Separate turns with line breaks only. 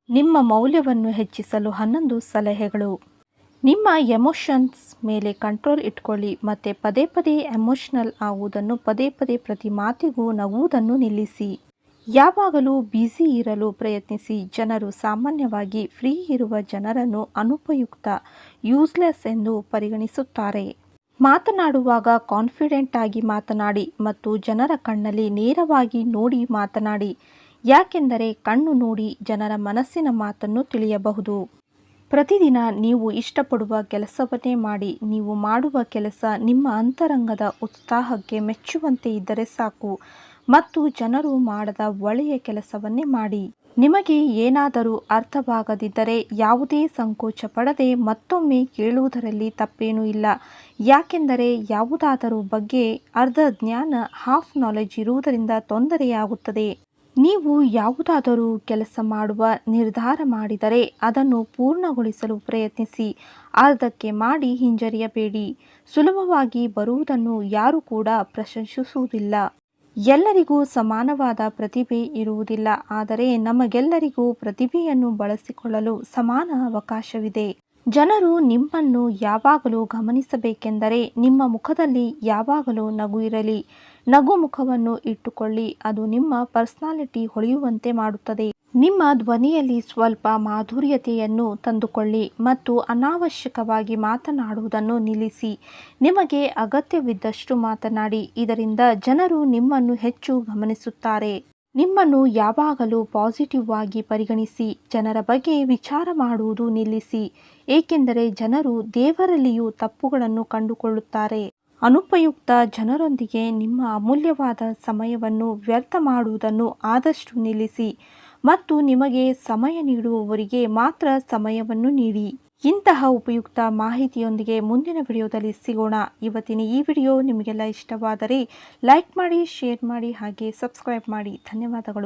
ನಿಮ್ಮ ಮೌಲ್ಯವನ್ನು ಹೆಚ್ಚಿಸಲು 11 ಸಲಹೆಗಳು. ನಿಮ್ಮ ಎಮೋಷನ್ಸ್ ಮೇಲೆ ಕಂಟ್ರೋಲ್ ಇಟ್ಕೊಳ್ಳಿ ಮತ್ತು ಪದೇ ಪದೇ ಎಮೋಷನಲ್ ಆಗುವುದನ್ನು, ಪದೇ ಪದೇ ಪ್ರತಿ ಮಾತಿಗೂ ನಗುವುದನ್ನು ನಿಲ್ಲಿಸಿ. ಯಾವಾಗಲೂ ಬ್ಯುಸಿ ಇರಲು ಪ್ರಯತ್ನಿಸಿ. ಜನರು ಸಾಮಾನ್ಯವಾಗಿ ಫ್ರೀ ಇರುವ ಜನರನ್ನು ಅನುಪಯುಕ್ತ, ಯೂಸ್ಲೆಸ್ ಎಂದು ಪರಿಗಣಿಸುತ್ತಾರೆ. ಮಾತನಾಡುವಾಗ ಕಾನ್ಫಿಡೆಂಟ್ ಆಗಿ ಮಾತನಾಡಿ ಮತ್ತು ಜನರ ಕಣ್ಣಲ್ಲಿ ನೇರವಾಗಿ ನೋಡಿ ಮಾತನಾಡಿ. ಯಾಕೆಂದರೆ ಕಣ್ಣು ನೋಡಿ ಜನರ ಮನಸ್ಸಿನ ಮಾತನ್ನು ತಿಳಿಯಬಹುದು. ಪ್ರತಿದಿನ ನೀವು ಇಷ್ಟಪಡುವ ಕೆಲಸವನ್ನೇ ಮಾಡಿ. ನೀವು ಮಾಡುವ ಕೆಲಸ ನಿಮ್ಮ ಅಂತರಂಗದ ಉತ್ಸಾಹಕ್ಕೆ ಮೆಚ್ಚುವಂತೆ ಇದ್ದರೆ ಸಾಕು ಮತ್ತು ಜನರು ಮಾಡದ ಒಳ್ಳೆಯ ಕೆಲಸವನ್ನೇ ಮಾಡಿ. ನಿಮಗೆ ಏನಾದರೂ ಅರ್ಥವಾಗದಿದ್ದರೆ ಯಾವುದೇ ಸಂಕೋಚ ಪಡದೆ ಮತ್ತೊಮ್ಮೆ ಕೇಳುವುದರಲ್ಲಿ ತಪ್ಪೇನೂ ಇಲ್ಲ. ಯಾಕೆಂದರೆ ಯಾವುದಾದರೂ ಬಗ್ಗೆ ಅರ್ಧ ಜ್ಞಾನ, ಹಾಫ್ ನಾಲೆಜ್ ಇರುವುದರಿಂದ ತೊಂದರೆಯಾಗುತ್ತದೆ. ನೀವು ಯಾವುದಾದರೂ ಕೆಲಸ ಮಾಡುವ ನಿರ್ಧಾರ ಮಾಡಿದರೆ ಅದನ್ನು ಪೂರ್ಣಗೊಳಿಸಲು ಪ್ರಯತ್ನಿಸಿ. ಅರ್ಧಕ್ಕೆ ಮಾಡಿ ಹಿಂಜರಿಯಬೇಡಿ. ಸುಲಭವಾಗಿ ಬರುವುದನ್ನು ಯಾರೂ ಕೂಡ ಪ್ರಶಂಸಿಸುವುದಿಲ್ಲ. ಎಲ್ಲರಿಗೂ ಸಮಾನವಾದ ಪ್ರತಿಭೆ ಇರುವುದಿಲ್ಲ, ಆದರೆ ನಮಗೆಲ್ಲರಿಗೂ ಪ್ರತಿಭೆಯನ್ನು ಬಳಸಿಕೊಳ್ಳಲು ಸಮಾನ ಅವಕಾಶವಿದೆ. ಜನರು ನಿಮ್ಮನ್ನು ಯಾವಾಗಲೂ ಗಮನಿಸಬೇಕೆಂದರೆ ನಿಮ್ಮ ಮುಖದಲ್ಲಿ ಯಾವಾಗಲೂ ನಗು ಇರಲಿ. ನಗು ಮುಖವನ್ನು ಇಟ್ಟುಕೊಳ್ಳಿ. ಅದು ನಿಮ್ಮ ಪರ್ಸನಾಲಿಟಿ ಹೊಳೆಯುವಂತೆ ಮಾಡುತ್ತದೆ. ನಿಮ್ಮ ಧ್ವನಿಯಲ್ಲಿ ಸ್ವಲ್ಪ ಮಾಧುರ್ಯತೆಯನ್ನು ತಂದುಕೊಳ್ಳಿ ಮತ್ತು ಅನಾವಶ್ಯಕವಾಗಿ ಮಾತನಾಡುವುದನ್ನು ನಿಲ್ಲಿಸಿ. ನಿಮಗೆ ಅಗತ್ಯವಿದ್ದಷ್ಟು ಮಾತನಾಡಿ. ಇದರಿಂದ ಜನರು ನಿಮ್ಮನ್ನು ಹೆಚ್ಚು ಗಮನಿಸುತ್ತಾರೆ. ನಿಮ್ಮನ್ನು ಯಾವಾಗಲೂ ಪಾಸಿಟಿವ್ ಆಗಿ ಪರಿಗಣಿಸಿ. ಜನರ ಬಗ್ಗೆ ವಿಚಾರ ಮಾಡುವುದು ನಿಲ್ಲಿಸಿ, ಏಕೆಂದರೆ ಜನರು ದೇವರಲ್ಲಿಯೂ ತಪ್ಪುಗಳನ್ನು ಕಂಡುಕೊಳ್ಳುತ್ತಾರೆ. ಅನುಪಯುಕ್ತ ಜನರೊಂದಿಗೆ ನಿಮ್ಮ ಅಮೂಲ್ಯವಾದ ಸಮಯವನ್ನು ವ್ಯರ್ಥ ಮಾಡುವುದನ್ನು ಆದಷ್ಟು ನಿಲ್ಲಿಸಿ ಮತ್ತು ನಿಮಗೆ ಸಮಯ ನೀಡುವವರಿಗೆ ಮಾತ್ರ ಸಮಯವನ್ನು ನೀಡಿ. ಇಂತಹ ಉಪಯುಕ್ತ ಮಾಹಿತಿಯೊಂದಿಗೆ ಮುಂದಿನ ವಿಡಿಯೋದಲ್ಲಿ ಸಿಗೋಣ. ಇವತ್ತಿನ ಈ ವಿಡಿಯೋ ನಿಮಗೆಲ್ಲ ಇಷ್ಟವಾದರೆ ಲೈಕ್ ಮಾಡಿ, ಶೇರ್ ಮಾಡಿ, ಹಾಗೆ ಸಬ್ಸ್ಕ್ರೈಬ್ ಮಾಡಿ. ಧನ್ಯವಾದಗಳು.